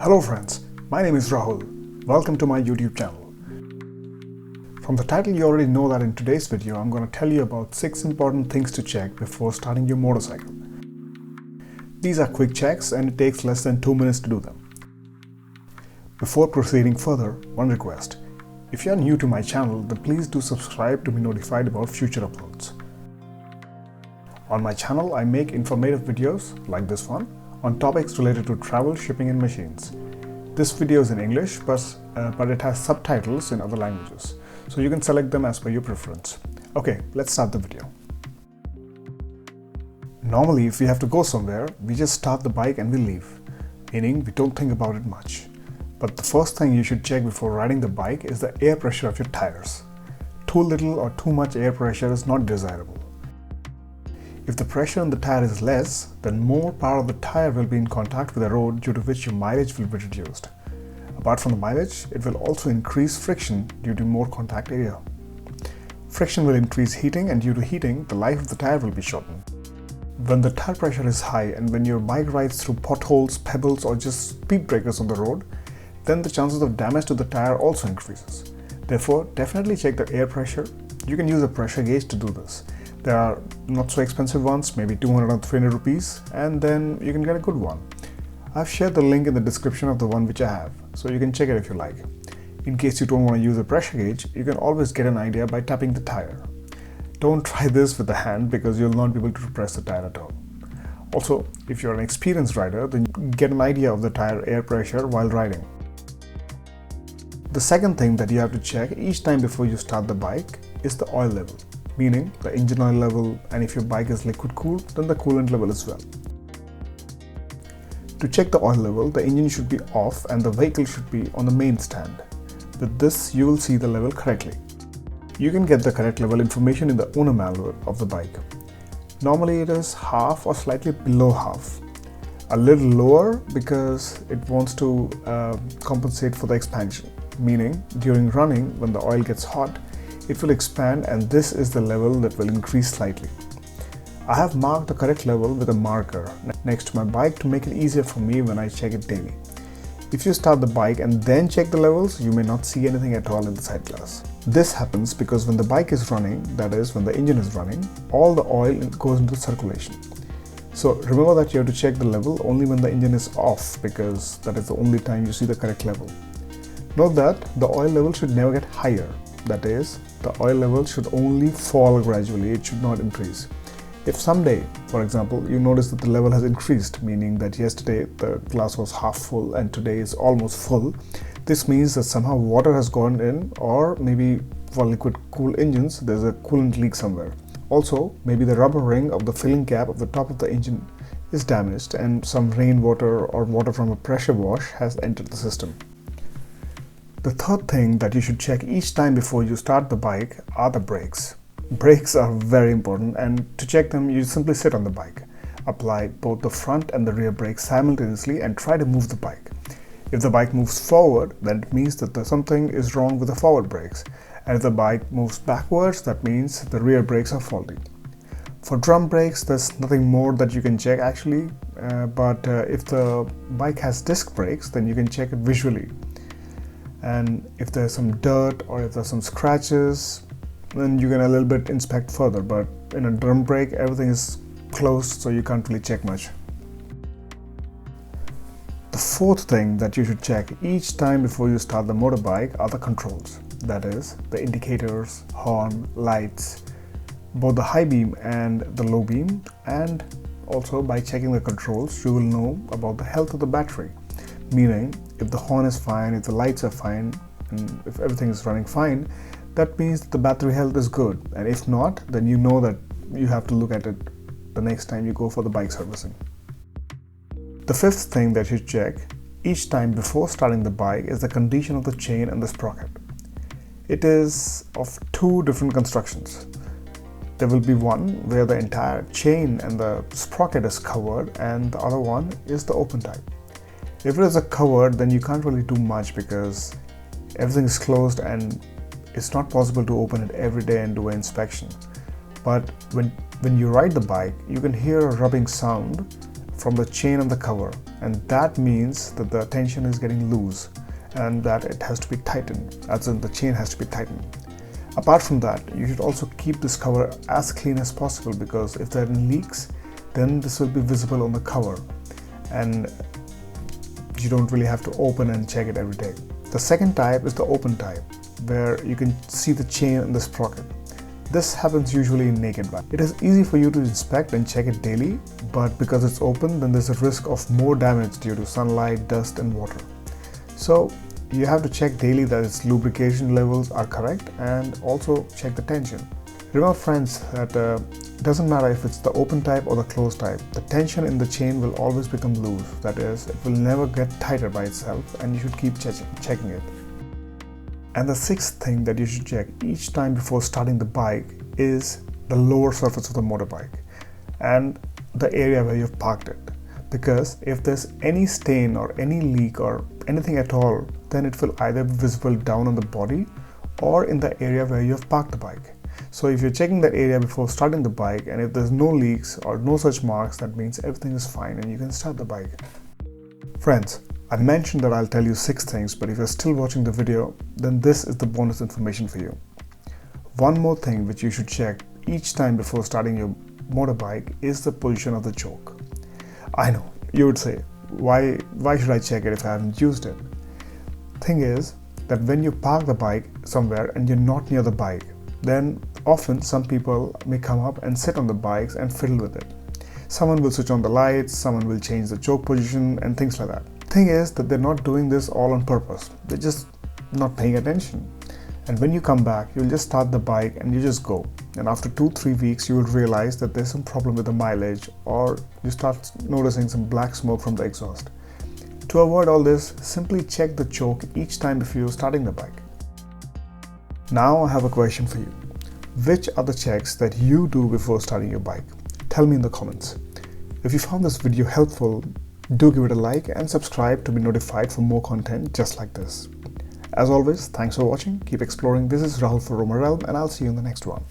Hello friends, my name is Rahul. Welcome to my YouTube channel. From the title you already know that in today's video I'm going to tell you about 6 important things to check before starting your motorcycle. These are quick checks and it takes less than 2 minutes to do them. Before proceeding further, one request. If you are new to my channel, then please do subscribe to be notified about future uploads. On my channel I make informative videos like this one on topics related to travel, shipping and machines. This video is in English but it has subtitles in other languages, so you can select them as per your preference. Okay, let's start the video. Normally if we have to go somewhere, we just start the bike and we leave, meaning we don't think about it much. But the first thing you should check before riding the bike is the air pressure of your tires. Too little or too much air pressure is not desirable. If the pressure on the tire is less, then more part of the tire will be in contact with the road, due to which your mileage will be reduced. Apart from the mileage, it will also increase friction due to more contact area. Friction will increase heating, and due to heating, the life of the tire will be shortened. When the tire pressure is high and when your bike rides through potholes, pebbles or just speed breakers on the road, then the chances of damage to the tire also increases. Therefore, definitely check the air pressure. You can use a pressure gauge to do this. There are not so expensive ones, maybe 200 or 300 rupees, and then you can get a good one. I've shared the link in the description of the one which I have, so you can check it if you like. In case you don't want to use a pressure gauge, you can always get an idea by tapping the tire. Don't try this with the hand because you'll not be able to press the tire at all. Also, if you're an experienced rider, then get an idea of the tire air pressure while riding. The second thing that you have to check each time before you start the bike is the oil level, meaning the engine oil level, and if your bike is liquid cooled, then the coolant level as well. To check the oil level, the engine should be off and the vehicle should be on the main stand. With this, you will see the level correctly. You can get the correct level information in the owner manual of the bike. Normally it is half or slightly below half. A little lower because it wants to compensate for the expansion, meaning during running when the oil gets hot, it will expand, and this is the level that will increase slightly. I have marked the correct level with a marker next to my bike to make it easier for me when I check it daily. If you start the bike and then check the levels, you may not see anything at all in the side glass. This happens because when the bike is running, that is when the engine is running, all the oil goes into circulation. So remember that you have to check the level only when the engine is off, because that is the only time you see the correct level. Note that the oil level should never get higher. That is, the oil level should only fall gradually, it should not increase. If someday, for example, you notice that the level has increased, meaning that yesterday the glass was half full and today is almost full, this means that somehow water has gone in, or maybe for liquid cooled engines there's a coolant leak somewhere. Also, maybe the rubber ring of the filling cap of the top of the engine is damaged and some rainwater or water from a pressure wash has entered the system. The third thing that you should check each time before you start the bike are the brakes. Brakes are very important, and to check them you simply sit on the bike. Apply both the front and the rear brakes simultaneously and try to move the bike. If the bike moves forward, then it means that something is wrong with the forward brakes, and if the bike moves backwards, that means the rear brakes are faulty. For drum brakes, there's nothing more that you can check actually, but if the bike has disc brakes, then you can check it visually. And if there's some dirt or if there's some scratches, then you can a little bit inspect further, but in a drum brake everything is closed, so you can't really check much. The fourth thing that you should check each time before you start the motorbike are the controls, that is, the indicators, horn, lights, both the high beam and the low beam, and also by checking the controls you will know about the health of the battery. Meaning, if the horn is fine, if the lights are fine, and if everything is running fine, that means the battery health is good. And if not, then you know that you have to look at it the next time you go for the bike servicing. The fifth thing that you check each time before starting the bike is the condition of the chain and the sprocket. It is of two different constructions. There will be one where the entire chain and the sprocket is covered, and the other one is the open type. If it is a covered, then you can't really do much because everything is closed and it's not possible to open it every day and do an inspection. But when you ride the bike, you can hear a rubbing sound from the chain and the cover, and that means that the tension is getting loose and that it has to be tightened, as in the chain has to be tightened. Apart from that, you should also keep this cover as clean as possible, because if there are any leaks, then this will be visible on the cover and you don't really have to open and check it every day. The second type is the open type, where you can see the chain and the sprocket. This happens usually in naked bike. It is easy for you to inspect and check it daily, but because it's open, then there's a risk of more damage due to sunlight, dust and water. So you have to check daily that its lubrication levels are correct, and also check the tension. Remember friends, that it doesn't matter if it's the open type or the closed type, the tension in the chain will always become loose. That is, it will never get tighter by itself, and you should keep checking it. And the sixth thing that you should check each time before starting the bike is the lower surface of the motorbike and the area where you've parked it. Because if there's any stain or any leak or anything at all, then it will either be visible down on the body or in the area where you have parked the bike. So if you're checking that area before starting the bike, and if there's no leaks or no such marks, that means everything is fine and you can start the bike. Friends, I mentioned that I'll tell you 6 things, but if you're still watching the video, then this is the bonus information for you. One more thing which you should check each time before starting your motorbike is the position of the choke. I know, you would say, why should I check it if I haven't used it? Thing is that when you park the bike somewhere and you're not near the bike, then often some people may come up and sit on the bikes and fiddle with it. Someone will switch on the lights, someone will change the choke position and things like that. Thing is that they're not doing this all on purpose. They're just not paying attention. And when you come back, you'll just start the bike and you just go. And after 2-3 weeks, you will realize that there's some problem with the mileage, or you start noticing some black smoke from the exhaust. To avoid all this, simply check the choke each time before you're starting the bike. Now I have a question for you. Which are the checks that you do before starting your bike? Tell me in the comments. If you found this video helpful, do give it a like and subscribe to be notified for more content just like this. As always, thanks for watching, keep exploring. This is Rahul for RoamerRealm, and I'll see you in the next one.